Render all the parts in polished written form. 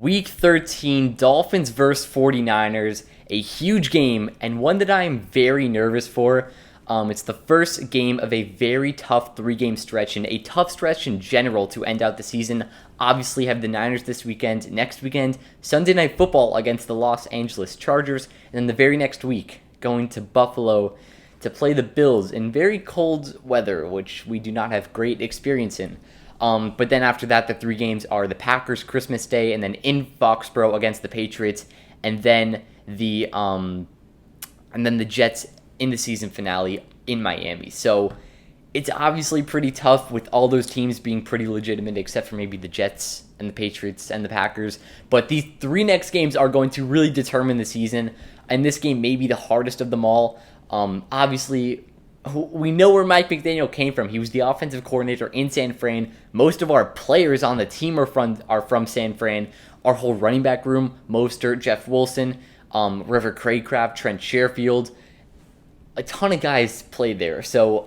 Week 13, Dolphins versus 49ers, a huge game and one that I am very nervous for. It's the first game of a very tough three-game stretch and a tough stretch in general to end out the season. Obviously, have the Niners this weekend. Next weekend, Sunday Night Football against the Los Angeles Chargers, and then the very next week, going to Buffalo to play the Bills in very cold weather, which we do not have great experience in. But then after that, the three games are the Packers Christmas Day, and then in Foxborough against the Patriots, and then the Jets in the season finale in Miami. So it's obviously pretty tough with all those teams being pretty legitimate, except for maybe the Jets and the Patriots and the Packers. But these three next games are going to really determine the season, and this game may be the hardest of them all. Obviously, we know where Mike McDaniel came from. He was the offensive coordinator in San Fran. Most of our players on the team are from San Fran. Our whole running back room, Mostert, Jeff Wilson, River Craycraft, Trent Sherfield, a ton of guys played there. So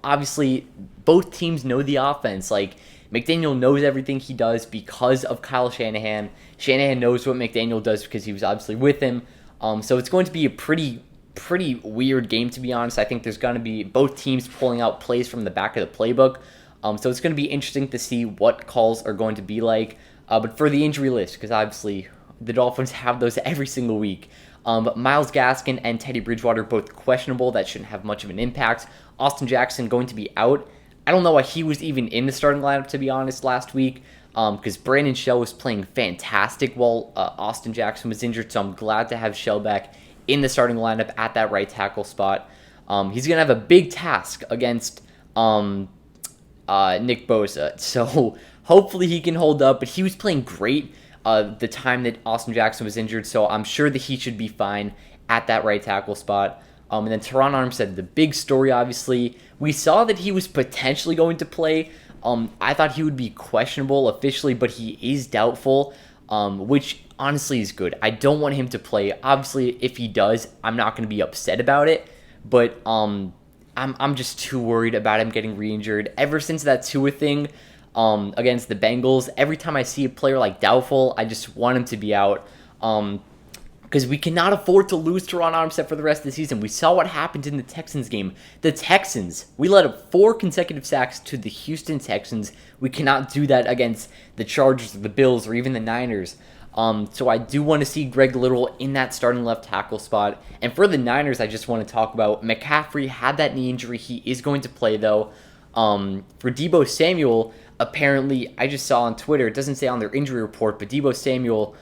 obviously, both teams know the offense. Like, McDaniel knows everything he does because of Kyle Shanahan. Shanahan knows what McDaniel does because he was obviously with him. So it's going to be a pretty weird game, to be honest. I think there's going to be both teams pulling out plays from the back of the playbook. So it's going to be interesting to see what calls are going to be like. But for the injury list, because obviously the Dolphins have those every single week. But Myles Gaskin and Teddy Bridgewater both questionable. That shouldn't have much of an impact. Austin Jackson going to be out. I don't know why he was even in the starting lineup, to be honest, last week. Because Brandon Shell was playing fantastic while Austin Jackson was injured. So I'm glad to have Shell back in the starting lineup at that right tackle spot. He's going to have a big task against Nick Bosa. So hopefully he can hold up. But he was playing great the time that Austin Jackson was injured. So I'm sure that he should be fine at that right tackle spot. And then Teron Armstead, the big story, obviously. We saw that he was potentially going to play. I thought he would be questionable officially, but he is doubtful, which honestly is good. I don't want him to play. Obviously, if he does, I'm not going to be upset about it, but I'm just too worried about him getting re-injured. Ever since that Tua thing against the Bengals, every time I see a player like doubtful, I just want him to be out. Because we cannot afford to lose Teron Armstead for the rest of the season. We saw what happened in the Texans game. The Texans, we let up 4 consecutive sacks to the Houston Texans. We cannot do that against the Chargers, the Bills, or even the Niners. So I do want to see Greg Little in that starting left tackle spot. And for the Niners, I just want to talk about McCaffrey had that knee injury. He is going to play, though. For Deebo Samuel, apparently, I just saw on Twitter, it doesn't say on their injury report, but Deebo Samuel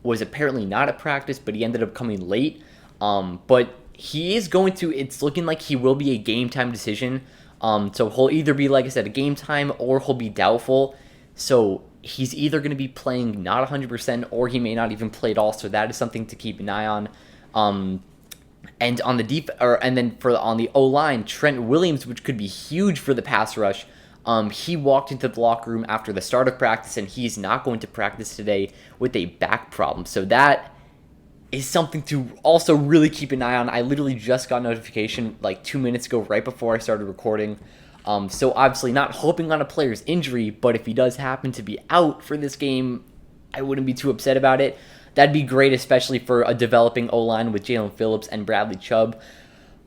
was apparently not at practice, but he ended up coming late. But he is going to, it's looking like he will be a game time decision. So he'll either be, like I said, a game time, or he'll be doubtful. So he's either going to be playing not 100%, or he may not even play at all. So that is something to keep an eye on. And on the on the O-line, Trent Williams, which could be huge for the pass rush. He walked into the locker room after the start of practice, and he's not going to practice today with a back problem. So that is something to also really keep an eye on. I literally just got a notification like 2 minutes ago, right before I started recording. So obviously not hoping on a player's injury, but if he does happen to be out for this game, I wouldn't be too upset about it. That'd be great, especially for a developing O-line with Jalen Phillips and Bradley Chubb.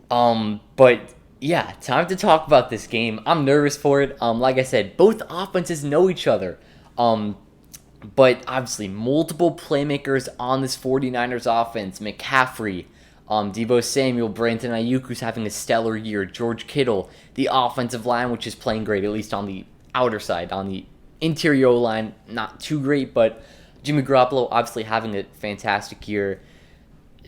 But yeah, time to talk about this game. I'm nervous for it. Like I said, both offenses know each other. But obviously, multiple playmakers on this 49ers offense. McCaffrey, Deebo Samuel, Brandon Ayuk, who's having a stellar year. George Kittle, the offensive line, which is playing great, at least on the outer side. On the interior line, not too great, but Jimmy Garoppolo obviously having a fantastic year.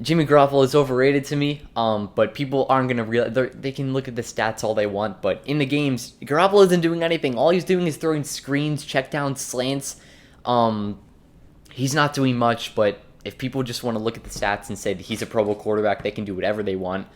Jimmy Garoppolo is overrated to me, but people aren't going to realize. They can look at the stats all they want, but in the games, Garoppolo isn't doing anything. All he's doing is throwing screens, checkdowns, slants. He's not doing much, but if people just want to look at the stats and say that he's a Pro Bowl quarterback, they can do whatever they want.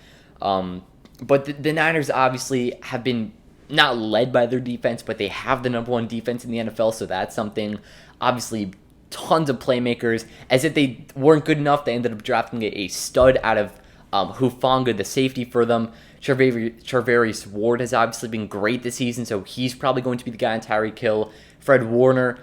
But the Niners obviously have been not led by their defense, but they have the number 1 defense in the NFL, so that's something. Obviously, tons of playmakers. As if they weren't good enough, they ended up drafting a stud out of Hufanga, the safety for them. Charvarius Ward has obviously been great this season, so he's probably going to be the guy on Tyreek Hill. Fred Warner,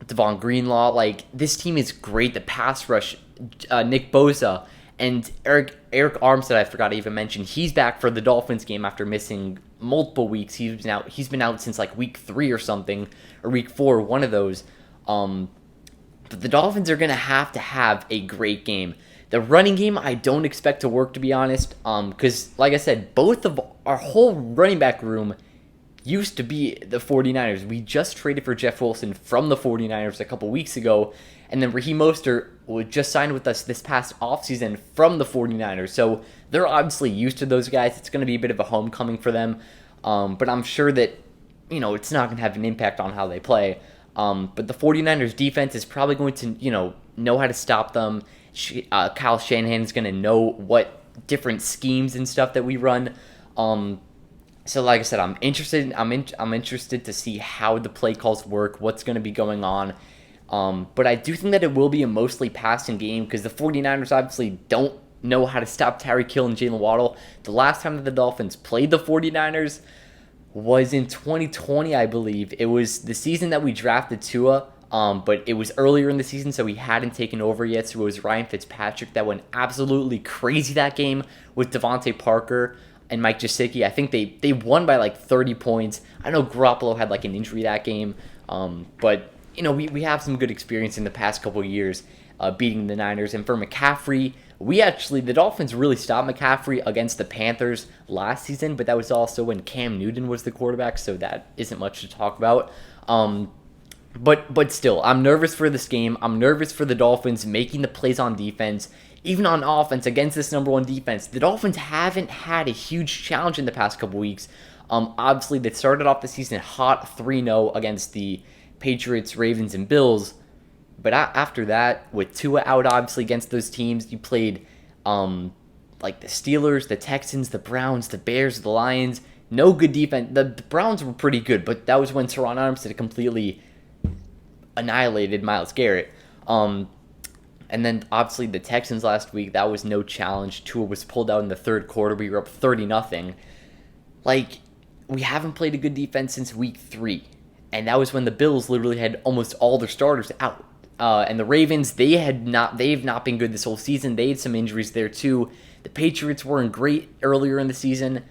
Devon Greenlaw. Like, this team is great. The pass rush, Nick Bosa, and Eric Armstead, I forgot to even mention. He's back for the Dolphins game after missing multiple weeks. He's been out since like week 3 or something, or week 4, one of those. But the Dolphins are going to have a great game. The running game, I don't expect to work, to be honest, because, like I said, both of our whole running back room used to be the 49ers. We just traded for Jeff Wilson from the 49ers a couple weeks ago, and then Raheem Mostert was just signed with us this past offseason from the 49ers. So they're obviously used to those guys. It's going to be a bit of a homecoming for them, but I'm sure that, it's not going to have an impact on how they play. But the 49ers defense is probably going to, know how to stop them. Kyle Shanahan is going to know what different schemes and stuff that we run. So like I said, I'm interested. I'm interested to see how the play calls work, what's going to be going on. But I do think that it will be a mostly passing game because the 49ers obviously don't know how to stop Tyreek Hill and Jalen Waddle. The last time that the Dolphins played the 49ers was in 2020, I believe. It was the season that we drafted Tua. But it was earlier in the season, so he hadn't taken over yet. So it was Ryan Fitzpatrick that went absolutely crazy that game with Devontae Parker and Mike Gesicki. I think they won by like 30 points. I know Garoppolo had like an injury that game, but we have some good experience in the past couple of years beating the Niners. And for McCaffrey, the Dolphins really stopped McCaffrey against the Panthers last season, but that was also when Cam Newton was the quarterback, so that isn't much to talk about. But still, I'm nervous for this game. I'm nervous for the Dolphins making the plays on defense. Even on offense, against this number 1 defense, the Dolphins haven't had a huge challenge in the past couple weeks. Obviously, they started off the season hot 3-0 against the Patriots, Ravens, and Bills. But after that, with Tua out, obviously, against those teams, you played like the Steelers, the Texans, the Browns, the Bears, the Lions. No good defense. The Browns were pretty good, but that was when Teron Armstead completely annihilated Myles Garrett. And then obviously the Texans last week, that was no challenge. Tua was pulled out in the third quarter. We were up 30-0. Like, we haven't played a good defense since week 3. And that was when the Bills literally had almost all their starters out. And the Ravens, they've not been good this whole season. They had some injuries there too. The Patriots weren't great earlier in the season.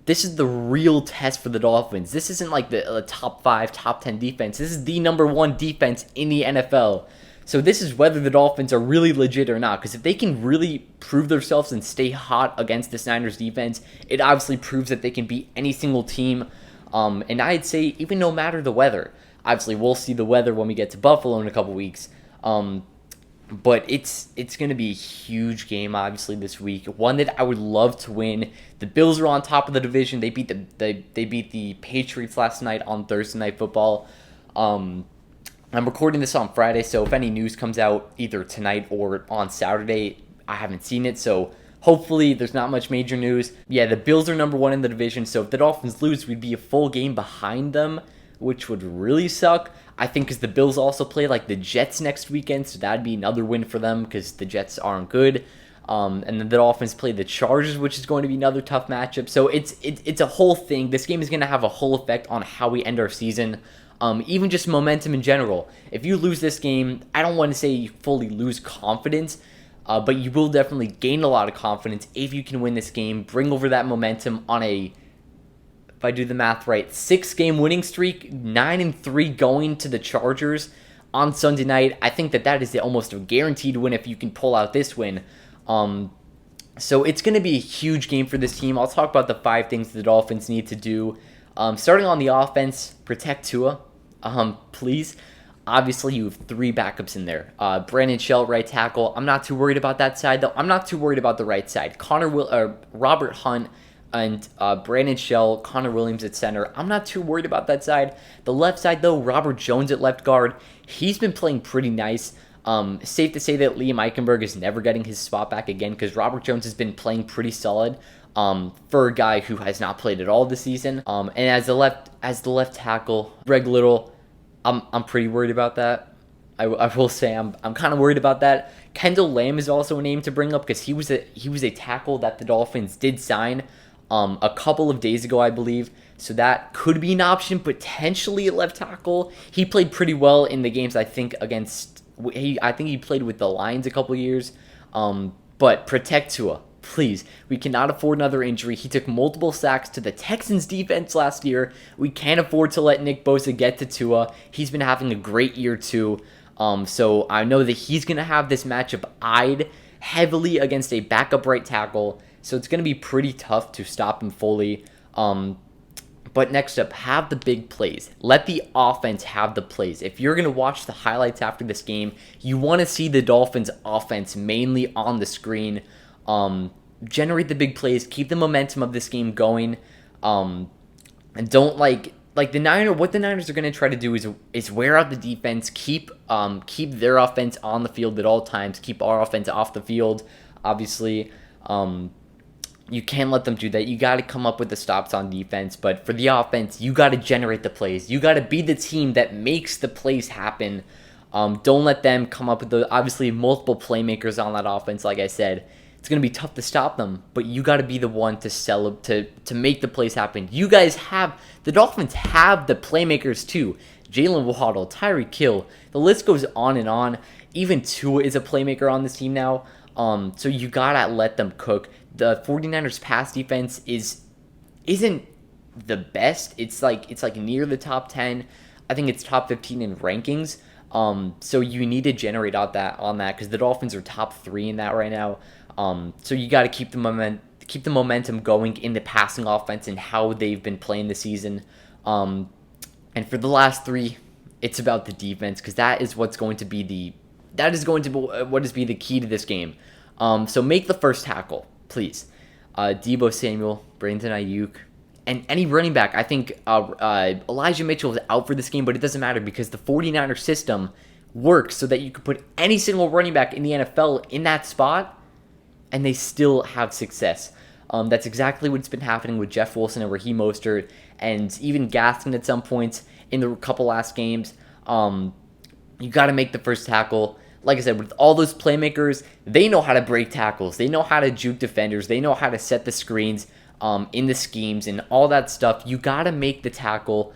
This is the real test for the Dolphins. This isn't like the top 5, top 10 defense. This is the number 1 defense in the NFL. So this is whether the Dolphins are really legit or not. Because if they can really prove themselves and stay hot against this Niners defense, it obviously proves that they can beat any single team. And I'd say even no matter the weather. Obviously, we'll see the weather when we get to Buffalo in a couple weeks. But it's going to be a huge game, obviously, this week. One that I would love to win. The Bills are on top of the division. They beat the Patriots last night on Thursday Night Football. I'm recording this on Friday, so if any news comes out either tonight or on Saturday, I haven't seen it. So hopefully there's not much major news. Yeah, the Bills are number 1 in the division, so if the Dolphins lose, we'd be a full game behind them, which would really suck. I think because the Bills also play like the Jets next weekend, so that'd be another win for them because the Jets aren't good. And then the Dolphins play the Chargers, which is going to be another tough matchup. So it's a whole thing. This game is going to have a whole effect on how we end our season. Even just momentum in general. If you lose this game, I don't want to say you fully lose confidence, but you will definitely gain a lot of confidence if you can win this game, bring over that momentum on a, if I do the math right, 6-game winning streak, 9-3 going to the Chargers on Sunday night. I think that is almost a guaranteed win if you can pull out this win. So it's going to be a huge game for this team. I'll talk about the 5 things the Dolphins need to do. Starting on the offense, protect Tua, please. Obviously, you have 3 backups in there. Brandon Shell, right tackle. I'm not too worried about that side, though. I'm not too worried about the right side. Robert Hunt and Brandon Shell, Connor Williams at center. I'm not too worried about that side. The left side, though, Robert Jones at left guard. He's been playing pretty nice. Safe to say that Liam Eichenberg is never getting his spot back again because Robert Jones has been playing pretty solid for a guy who has not played at all this season. And as the left tackle, Greg Little, I'm pretty worried about that. I will say I'm kind of worried about that. Kendall Lamb is also a name to bring up because he was a tackle that the Dolphins did sign a couple of days ago, I believe. So that could be an option, potentially at left tackle. He played pretty well in the games, I think, against. I think he played with the Lions a couple years. But protect Tua, please. We cannot afford another injury. He took multiple sacks to the Texans defense last year. We can't afford to let Nick Bosa get to Tua. He's been having a great year too. So I know that he's going to have this matchup eyed heavily against a backup right tackle. So it's going to be pretty tough to stop him fully. But next up, have the big plays. Let the offense have the plays. If you're going to watch the highlights after this game, you want to see the Dolphins offense mainly on the screen. Generate the big plays. Keep the momentum of this game going. And don't like the Niners. What the Niners are going to try to do is wear out the defense. Keep their offense on the field at all times. Keep our offense off the field. Obviously, you can't let them do that. You got to come up with the stops on defense. But for the offense, you got to generate the plays. You got to be the team that makes the plays happen. Don't let them come up with obviously multiple playmakers on that offense. Like I said, it's going to be tough to stop them. But you got to be the one to make the plays happen. The Dolphins have the playmakers too. Jalen Waddle, Tyreek Hill. The list goes on and on. Even Tua is a playmaker on this team now. So you got to let them cook. The 49ers pass defense isn't the best. It's like near the top 10. I think it's top 15 in rankings. So you need to generate out on that because the Dolphins are top 3 in that right now. So you got to keep the momentum going in the passing offense and how they've been playing this season. And for the last 3, it's about the defense because that is what is going to be the key to this game. So make the first tackle, please. Deebo Samuel, Brandon Ayuk, and any running back. I think Elijah Mitchell is out for this game, but it doesn't matter because the 49er system works so that you can put any single running back in the NFL in that spot, and they still have success. That's exactly what's been happening with Jeff Wilson and Raheem Mostert, and even Gaskin at some points in the couple last games. You got to make the first tackle. Like I said, with all those playmakers, they know how to break tackles. They know how to juke defenders. They know how to set the screens in the schemes and all that stuff. You got to make the tackle.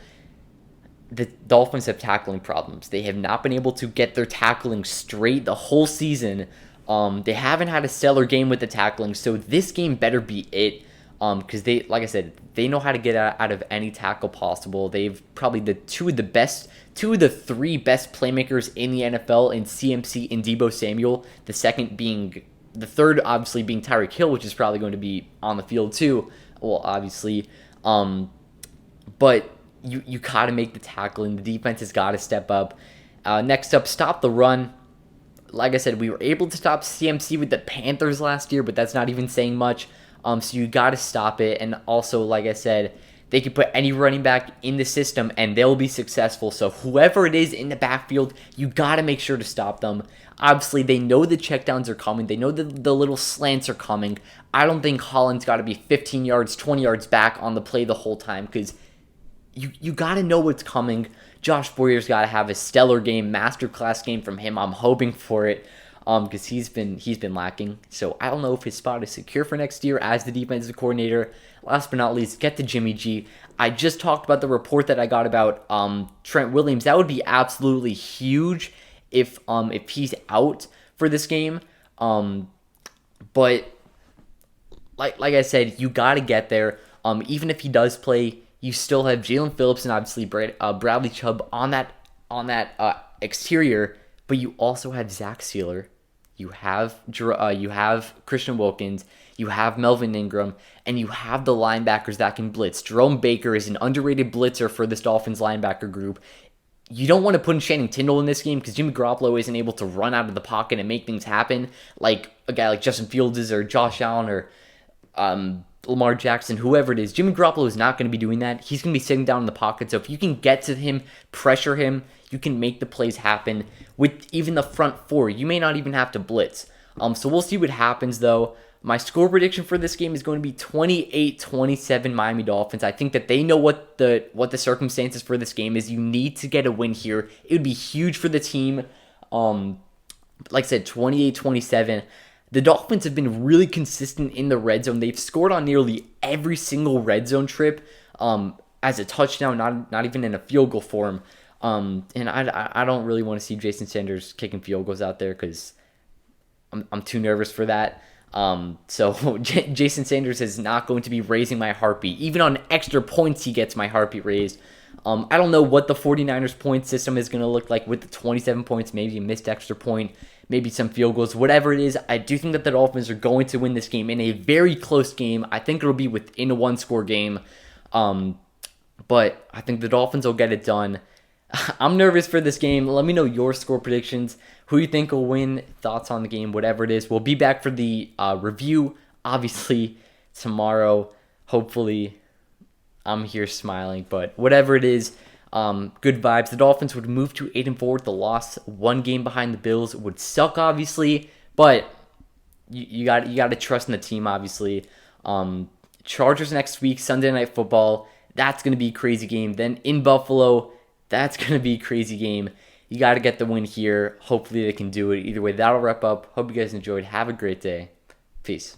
The Dolphins have tackling problems. They have not been able to get their tackling straight the whole season. They haven't had a stellar game with the tackling, so this game better be it. Because they, like I said, they know how to get out of any tackle possible. They've probably two of the 3 best playmakers in the NFL in CMC and Deebo Samuel. The third obviously being Tyreek Hill, which is probably going to be on the field too. Well, obviously, but you gotta make the tackling. The defense has got to step up. Next up, stop the run. Like I said, we were able to stop CMC with the Panthers last year, but that's not even saying much. So you got to stop it. And also, like I said, they can put any running back in the system and they'll be successful. So whoever it is in the backfield, you got to make sure to stop them. Obviously, they know the checkdowns are coming. They know that the little slants are coming. I don't think Holland's got to be 15 yards, 20 yards back on the play the whole time because you got to know what's coming. Josh Boyer's got to have a stellar game, masterclass game from him. I'm hoping for it. Because he's been lacking. So I don't know if his spot is secure for next year as the defensive coordinator. Last but not least, get to Jimmy G. I just talked about the report that I got about Trent Williams. That would be absolutely huge if he's out for this game. But like I said, you got to get there. Even if he does play, you still have Jalen Phillips and obviously Bradley Chubb on that exterior. But you also have Zach Sealer, you have Christian Wilkins, you have Melvin Ingram, and you have the linebackers that can blitz. Jerome Baker is an underrated blitzer for this Dolphins linebacker group. You don't want to put in Channing Tindall in this game because Jimmy Garoppolo isn't able to run out of the pocket and make things happen like a guy like Justin Fields is or Josh Allen or Lamar Jackson, whoever it is. Jimmy Garoppolo is not going to be doing that. He's going to be sitting down in the pocket. So if you can get to him, pressure him, you can make the plays happen with even the front 4. You may not even have to blitz. So we'll see what happens, though. My score prediction for this game is going to be 28-27 Miami Dolphins. I think that they know what the circumstances for this game is. You need to get a win here. It would be huge for the team. Like I said, 28-27. The Dolphins have been really consistent in the red zone. They've scored on nearly every single red zone trip. as a touchdown, not even in a field goal form. And I don't really want to see Jason Sanders kicking field goals out there because I'm too nervous for that. So Jason Sanders is not going to be raising my heartbeat. Even on extra points, he gets my heartbeat raised. I don't know what the 49ers point system is going to look like with the 27 points, maybe a missed extra point, maybe some field goals, whatever it is. I do think that the Dolphins are going to win this game in a very close game. I think it'll be within a one-score game. But I think the Dolphins will get it done. I'm nervous for this game. Let me know your score predictions, who you think will win, thoughts on the game, whatever it is. We'll be back for the review, obviously, tomorrow. Hopefully, I'm here smiling, but whatever it is, good vibes. The Dolphins would move to 8-4 with the loss. One game behind the Bills would suck, obviously, but you got to trust in the team, obviously. Chargers next week, Sunday Night Football. That's going to be a crazy game. Then in Buffalo, that's going to be a crazy game. You got to get the win here. Hopefully they can do it. Either way, that'll wrap up. Hope you guys enjoyed. Have a great day. Peace.